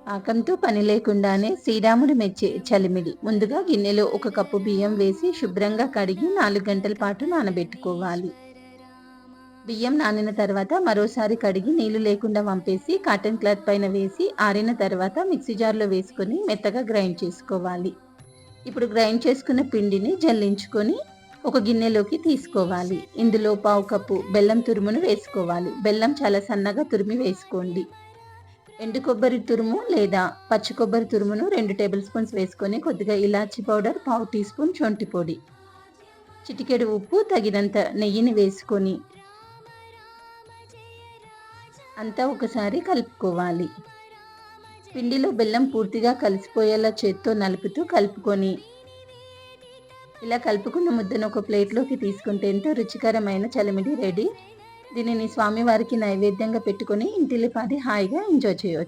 పాకంతో పని లేకుండానే శ్రీరాముడు మెచ్చే చలిమిడి. ముందుగా గిన్నెలో 1 కప్పు బియ్యం వేసి శుభ్రంగా కడిగి 4 గంటల పాటు నానబెట్టుకోవాలి. బియ్యం నానిన తర్వాత మరోసారి కడిగి నీళ్లు లేకుండా వంపేసి కాటన్ క్లాత్ పైన వేసి ఆరిన తర్వాత మిక్సీ జార్లో వేసుకొని మెత్తగా గ్రైండ్ చేసుకోవాలి. ఇప్పుడు గ్రైండ్ చేసుకున్న పిండిని జల్లించుకొని ఒక గిన్నెలోకి తీసుకోవాలి. ఇందులో 1/2 కప్పు బెల్లం తురుమును వేసుకోవాలి. బెల్లం చాలా సన్నగా తురిమి వేసుకోండి. ఎండు కొబ్బరి తురుము లేదా పచ్చి కొబ్బరి తురుమును 2 టేబుల్ స్పూన్స్ వేసుకొని కొద్దిగా ఇలాచీ పౌడర్, 1/2 టీ స్పూన్ శొంఠి పొడి, చిటికెడు ఉప్పు, తగినంత నెయ్యిని వేసుకొని అంతా ఒకసారి కలుపుకోవాలి. పిండిలో బెల్లం పూర్తిగా కలిసిపోయేలా చేత్తో నలుపుతూ కలుపుకొని ఇలా కలుపుకున్న ముద్దను ఒక ప్లేట్లోకి తీసుకుంటే ఎంతో రుచికరమైన చలిమిడి రెడీ. దీనిని స్వామివారికి నైవేద్యంగా పెట్టుకొని ఇంటిల్లిపాది హాయిగా ఎంజాయ్ చేయవచ్చు.